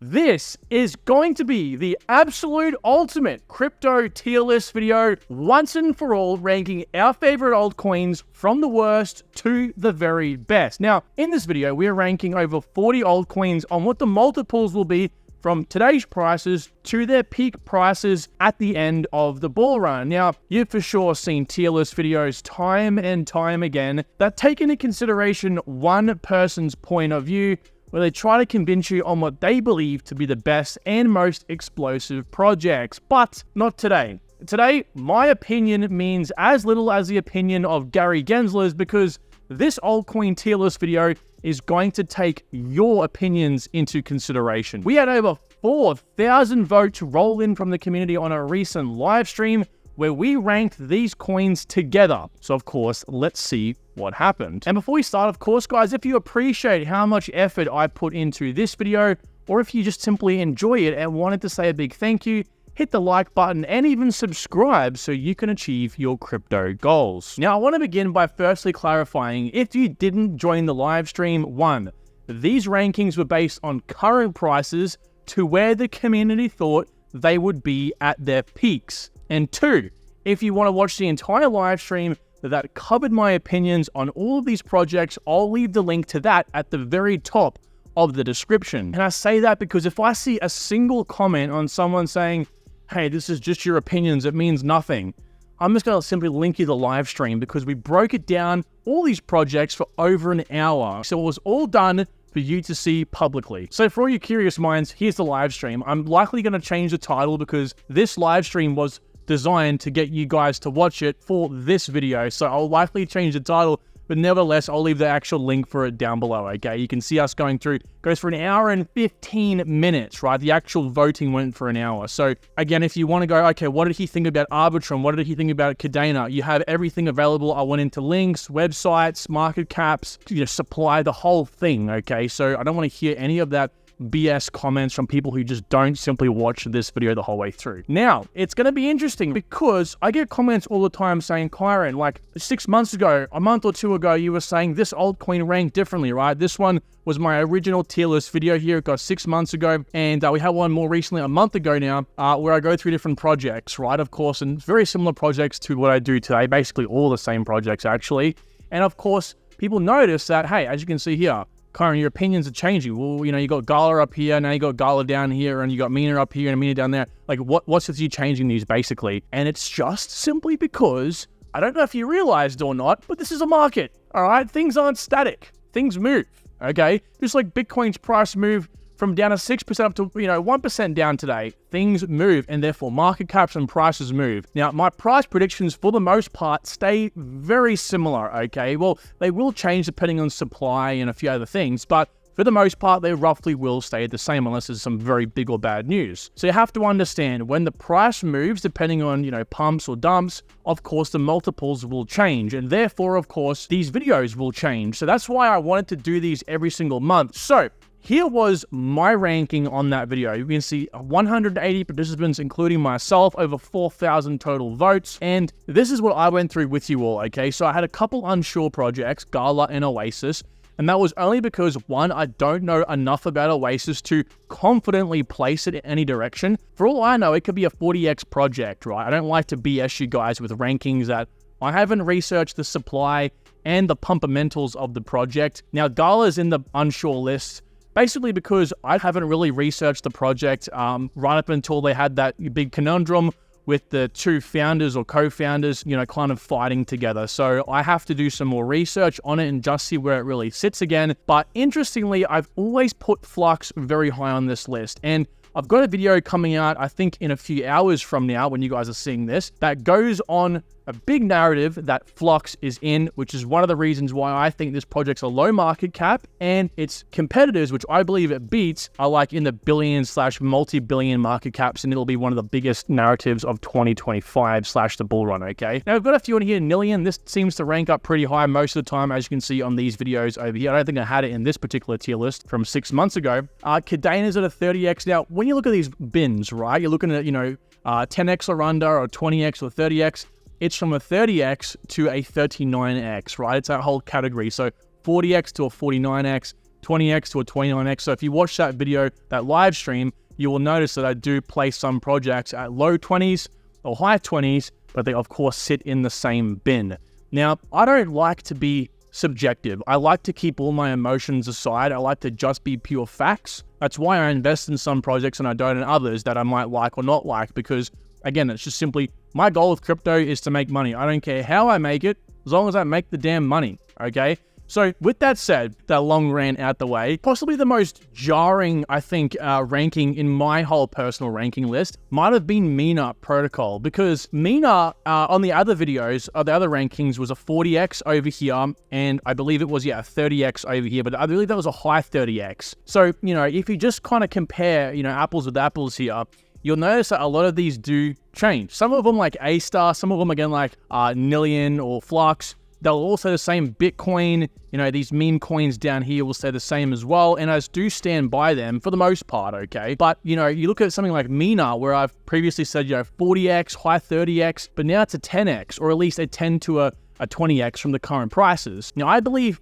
This is going to be the absolute ultimate crypto tier list video, once and for all, ranking our favorite altcoins from the worst to the very best. Now, in this video, we are ranking over 40 altcoins on what the multiples will be from today's prices to their peak prices at the end of the bull run. Now, you've for sure seen tier list videos time and time again that take into consideration one person's point of view, where they try to convince you on what they believe to be the best and most explosive projects. But not today. Today, my opinion means as little as the opinion of Gary Gensler's, because this altcoin tier list video is going to take your opinions into consideration. We had over 4,000 votes roll in from the community on a recent live stream where we ranked these coins together. So of course, let's see what happened. And before we start, of course, guys, if you appreciate how much effort I put into this video, or if you just simply enjoy it and wanted to say a big thank you, hit the like button and even subscribe so you can achieve your crypto goals. Now, I want to begin by firstly clarifying, if you didn't join the live stream, 1, these rankings were based on current prices to where the community thought they would be at their peaks. And 2, if you want to watch the entire live stream that covered my opinions on all of these projects, I'll leave the link to that at the very top of the description. And I say that because if I see a single comment on someone saying, hey, this is just your opinions, it means nothing, I'm just going to simply link you the live stream, because we broke it down, all these projects, for over an hour. So it was all done for you to see publicly. So for all you curious minds, here's the live stream. I'm likely going to change the title because this live stream was designed to get you guys to watch it for this video. So I'll likely change the title, but nevertheless, I'll leave the actual link for it down below, okay? You can see us going through, goes for an hour and 15 minutes, right? The actual voting went for an hour. So again, if you want to go, okay, what did he think about Arbitrum? What did he think about Cadena? You have everything available. I went into links, websites, market caps, supply, the whole thing, okay? So I don't want to hear any of that BS comments from people who just don't simply watch this video the whole way through. Now, it's going to be interesting because I get comments all the time saying, Kyron, like 6 months ago, a month or 2 ago, you were saying this altcoin ranked differently, right? This one was my original tier list video here. It got 6 months ago. And we had one more recently, a month ago now, where I go through different projects, right? Of course, and very similar projects to what I do today, basically all the same projects actually. And of course, people notice that, hey, as you can see here, Kyron, your opinions are changing. Well, you got Gala up here, now you got Gala down here, and you got Mina up here and Mina down there. Like, what's with you changing these, basically? And it's just simply because, I don't know if you realized or not, but this is a market, all right? Things aren't static. Things move, okay? Just like Bitcoin's price moved from down to 6% up to, 1% down today. Things move, and therefore market caps and prices move. Now, my price predictions, for the most part, stay very similar, okay? Well, they will change depending on supply and a few other things, but for the most part, they roughly will stay the same unless there's some very big or bad news. So you have to understand, when the price moves, depending on, pumps or dumps, of course, the multiples will change. And therefore, of course, these videos will change. So that's why I wanted to do these every single month. So here was my ranking on that video. You can see 180 participants, including myself, over 4,000 total votes. And this is what I went through with you all, okay? So I had a couple unsure projects, Gala and Oasis. And that was only because, 1, I don't know enough about Oasis to confidently place it in any direction. For all I know, it could be a 40x project, right? I don't like to BS you guys with rankings that I haven't researched the supply and the pumpamentals of the project. Now, Gala's in the unsure list, basically because I haven't really researched the project right up until they had that big conundrum with the 2 founders or co-founders, kind of fighting together. So I have to do some more research on it and just see where it really sits again. But interestingly, I've always put Flux very high on this list. And I've got a video coming out, I think in a few hours from now when you guys are seeing this, that goes on a big narrative that Flux is in, which is one of the reasons why I think this project's a low market cap, and its competitors, which I believe it beats, are like in the billion/multi-billion market caps, and it'll be one of the biggest narratives of 2025 / the bull run, okay? Now, I've got a few in here. Nillion, this seems to rank up pretty high most of the time, as you can see on these videos over here. I don't think I had it in this particular tier list from 6 months ago. Cadena's at a 30x. Now, when you look at these bins, right, you're looking at, 10x or under, or 20x or 30x. It's from a 30x to a 39x, right? It's that whole category. So 40x to a 49x, 20x to a 29x. So if you watch that video, that live stream, you will notice that I do place some projects at low 20s or high 20s, but they of course sit in the same bin. Now, I don't like to be subjective. I like to keep all my emotions aside. I like to just be pure facts. That's why I invest in some projects and I don't in others that I might like or not like, because again, it's just simply my goal with crypto is to make money. I don't care how I make it, as long as I make the damn money, okay? So with that said, that long rant out the way, possibly the most jarring, I think, ranking in my whole personal ranking list might have been Mina protocol, because Mina on the other videos, the other rankings was a 40x over here, and I believe it was, a 30x over here, but I believe that was a high 30x. So, if you just kind of compare, apples with apples here, you'll notice that a lot of these do change. Some of them like A-Star, some of them again like Nillion or Flux, they'll all say the same. Bitcoin, these meme coins down here will say the same as well. And I do stand by them for the most part, okay? But, you look at something like Mina, where I've previously said, 40x, high 30x, but now it's a 10x, or at least a 10 to a 20x from the current prices. Now, I believe,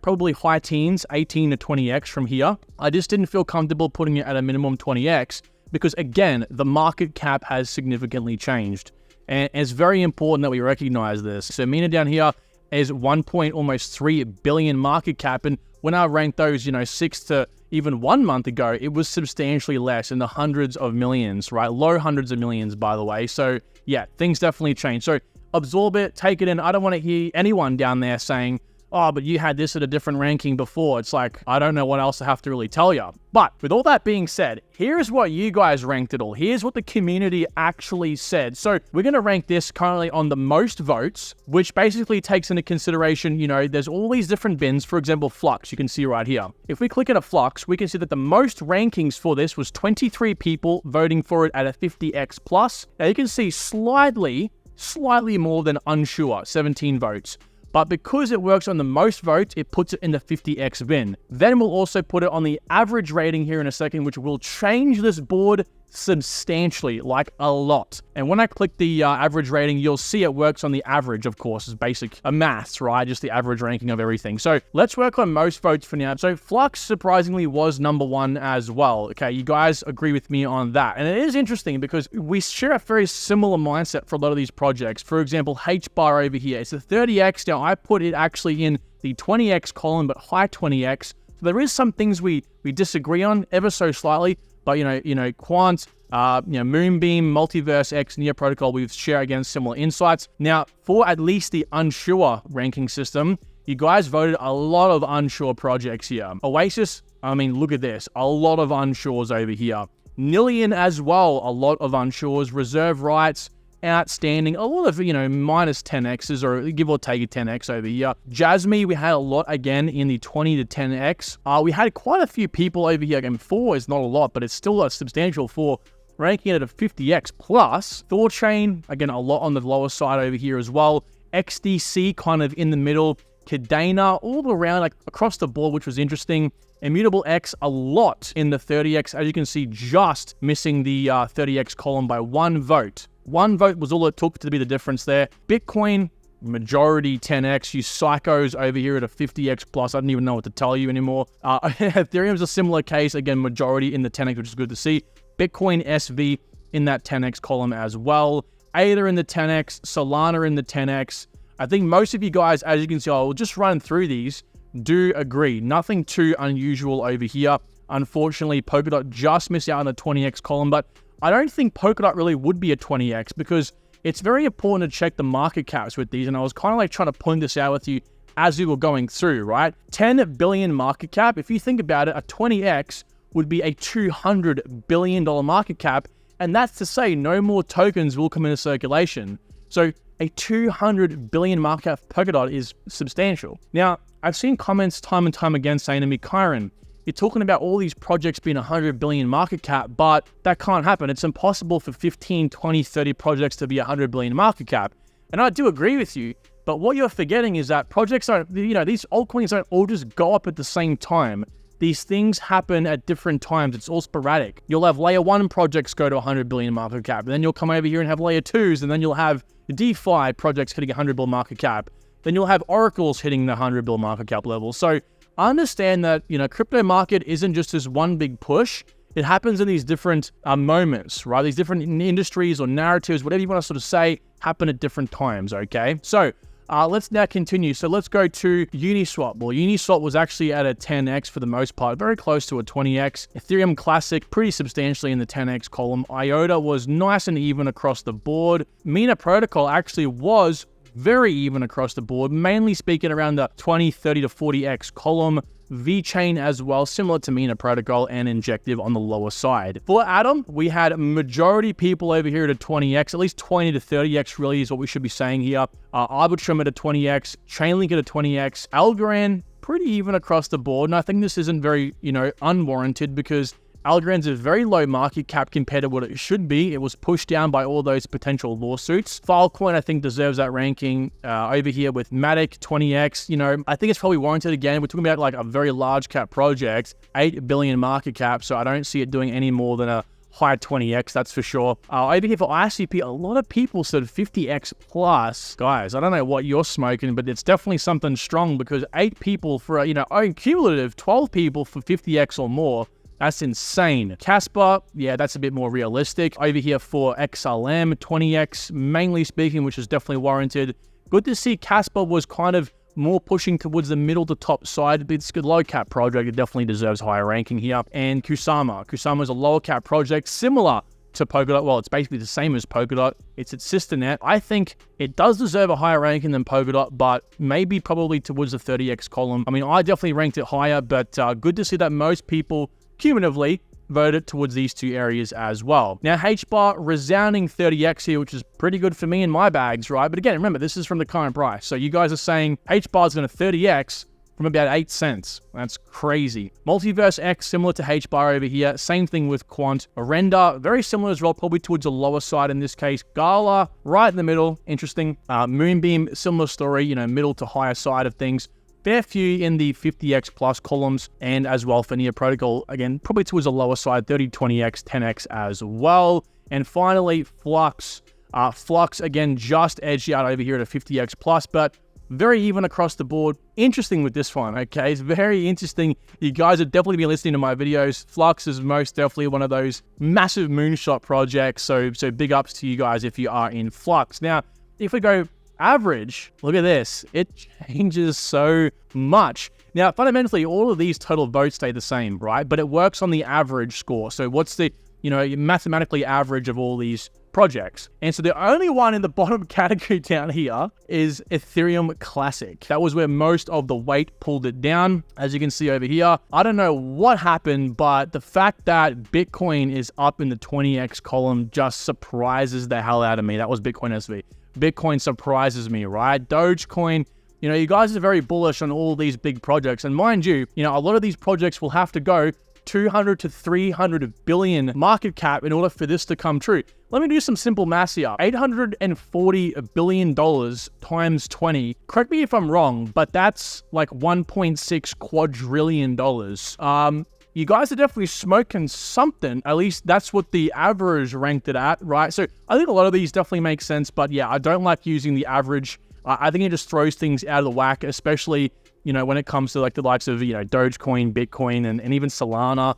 probably high teens, 18 to 20x from here. I just didn't feel comfortable putting it at a minimum 20x because, again, the market cap has significantly changed. And it's very important that we recognize this. So Mina down here is almost 3 billion market cap. And when I ranked those, 6 to even 1 month ago, it was substantially less, in the hundreds of millions, right? Low hundreds of millions, by the way. So yeah, things definitely change. So absorb it, take it in. I don't want to hear anyone down there saying, oh, but you had this at a different ranking before. It's like, I don't know what else I have to really tell you. But with all that being said, here's what you guys ranked it all. Here's what the community actually said. So we're going to rank this currently on the most votes, which basically takes into consideration, there's all these different bins. For example, Flux, you can see right here. If we click at a Flux, we can see that the most rankings for this was 23 people voting for it at a 50x plus. Now you can see slightly more than unsure, 17 votes. But because it works on the most votes, it puts it in the 50x bin. Then we'll also put it on the average rating here in a second, which will change this board substantially, like a lot. And when I click the average rating, you'll see it works on the average, of course, is basic maths, right? Just the average ranking of everything. So let's work on most votes for now. So Flux surprisingly was number 1 as well. Okay, you guys agree with me on that. And it is interesting because we share a very similar mindset for a lot of these projects. For example, H-bar over here, it's a 30x. Now I put it actually in the 20x column, but high 20x. So there is some things we disagree on ever so slightly. But, Quant, Moonbeam, Multiverse X, Neo Protocol, we've shared again similar insights. Now, for at least the unsure ranking system, you guys voted a lot of unsure projects here. Oasis, look at this. A lot of unsures over here. Nillion as well, a lot of unsures. Reserve Rights, outstanding. A lot of, minus 10x's or give or take a 10x over here. Jasmine, we had a lot again in the 20 to 10x. We had quite a few people over here. Again, 4 is not a lot, but it's still a substantial 4, ranking it at a 50x plus. Thorchain, again, a lot on the lower side over here as well. XDC kind of in the middle. Cadena, all around, like across the board, which was interesting. Immutable X, a lot in the 30x. As you can see, just missing the 30x column by 1 vote. 1 vote was all it took to be the difference there. Bitcoin, majority 10x. You psychos over here at a 50x plus. I don't even know what to tell you anymore. Ethereum's a similar case. Again, majority in the 10x, which is good to see. Bitcoin SV in that 10x column as well. ADA in the 10x. Solana in the 10x. I think most of you guys, as you can see, I will just run through these, do agree. Nothing too unusual over here. Unfortunately, Polkadot just missed out on the 20x column, but I don't think Polkadot really would be a 20x because it's very important to check the market caps with these. And I was kind of like trying to point this out with you as we were going through, right? 10 billion market cap. If you think about it, a 20x would be a $200 billion market cap. And that's to say no more tokens will come into circulation. So a 200 billion market cap Polkadot is substantial. Now, I've seen comments time and time again saying to me, Kyron, you're talking about all these projects being 100 billion market cap, but that can't happen. It's impossible for 15, 20, 30 projects to be 100 billion market cap. And I do agree with you, but what you're forgetting is that projects aren't, these altcoins don't all just go up at the same time. These things happen at different times. It's all sporadic. You'll have layer 1 projects go to 100 billion market cap, and then you'll come over here and have layer 2s, and then you'll have the DeFi projects hitting 100 billion market cap. Then you'll have oracles hitting the 100 billion market cap level. So understand that, crypto market isn't just this one big push. It happens in these different moments, right? These different industries or narratives, whatever you want to sort of say, happen at different times, okay? So let's now continue. So let's go to Uniswap. Well, Uniswap was actually at a 10x for the most part, very close to a 20x. Ethereum Classic, pretty substantially in the 10x column. IOTA was nice and even across the board. Mina Protocol actually was very even across the board, mainly speaking around the 20, 30 to 40x column. VeChain as well, similar to Mina Protocol, and Injective on the lower side. For Atom, we had majority people over here at a 20x, at least 20 to 30x really is what we should be saying here. Arbitrum at a 20x, Chainlink at a 20x, Algorand pretty even across the board, and I think this isn't very, unwarranted because Algorand's a very low market cap compared to what it should be. It was pushed down by all those potential lawsuits. Filecoin, I think, deserves that ranking. Over here with Matic, 20x, I think it's probably warranted again. We're talking about like a very large cap project, 8 billion market cap, so I don't see it doing any more than a high 20x, that's for sure. Over here for ICP, a lot of people said 50x plus. Guys, I don't know what you're smoking, but it's definitely something strong because 8 people for a, cumulative 12 people for 50x or more. That's insane. Casper, yeah, that's a bit more realistic. Over here for XLM, 20x, mainly speaking, which is definitely warranted. Good to see Casper was kind of more pushing towards the middle to top side. It's a good low cap project. It definitely deserves higher ranking here. And Kusama. Kusama is a lower cap project, similar to Polkadot. Well, it's basically the same as Polkadot. It's its sister net. I think it does deserve a higher ranking than Polkadot, but maybe probably towards the 30x column. I mean, I definitely ranked it higher, but good to see that most people cumulatively voted towards these two areas as well. Now, HBAR, resounding 30x here, which is pretty good for me in my bags, right? But again, remember, this is from the current price. So you guys are saying HBAR is going to 30x from about 8 cents. That's crazy. Multiverse X, similar to HBAR over here. Same thing with Quant. Arenda, very similar as well, probably towards the lower side in this case. Gala, right in the middle. Interesting. Moonbeam, similar story, middle to higher side of things. Fair few in the 50x plus columns, and as well for Near Protocol, again, probably towards the lower side, 30, 20x, 10x as well. And finally, Flux. Flux, again, just edged out over here at a 50x plus, but very even across the board. Interesting with this one, okay? It's very interesting. You guys have definitely been listening to my videos. Flux is most definitely one of those massive moonshot projects, so big ups to you guys if you are in Flux. Now, if we go average, look at this. It changes so much. Now, fundamentally, all of these total votes stay the same, right? But it works on the average score. So what's the, mathematically average of all these projects? And so the only one in the bottom category down here is Ethereum Classic. That was where most of the weight pulled it down. As you can see over here, I don't know what happened, but the fact that Bitcoin is up in the 20x column just surprises the hell out of me. That was Bitcoin SV. Bitcoin surprises me, right? Dogecoin, you guys are very bullish on all these big projects. And mind you, a lot of these projects will have to go 200 to 300 billion market cap in order for this to come true. Let me do some simple math here. $840 billion times 20. Correct me if I'm wrong, but that's like $1.6 quadrillion. You guys are definitely smoking something. At least that's what the average ranked it at, right? So I think a lot of these definitely make sense, but yeah, I don't like using the average. I think it just throws things out of the whack, especially, when it comes to like the likes of, Dogecoin, Bitcoin, and even Solana.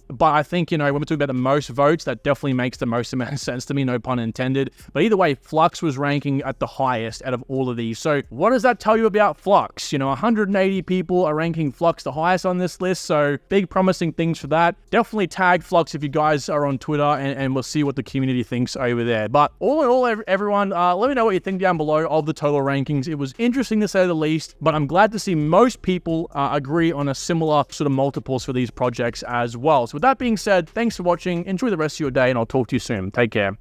But I think, when we're talking about the most votes, that definitely makes the most amount of sense to me, no pun intended. But either way, Flux was ranking at the highest out of all of these. So what does that tell you about Flux? 180 people are ranking Flux the highest on this list. So big promising things for that. Definitely tag Flux if you guys are on Twitter, and we'll see what the community thinks over there. But all in all, everyone, let me know what you think down below of the total rankings. It was interesting to say the least, but I'm glad to see most people agree on a similar sort of multiples for these projects as well. So with that being said, thanks for watching. Enjoy the rest of your day, and I'll talk to you soon. Take care.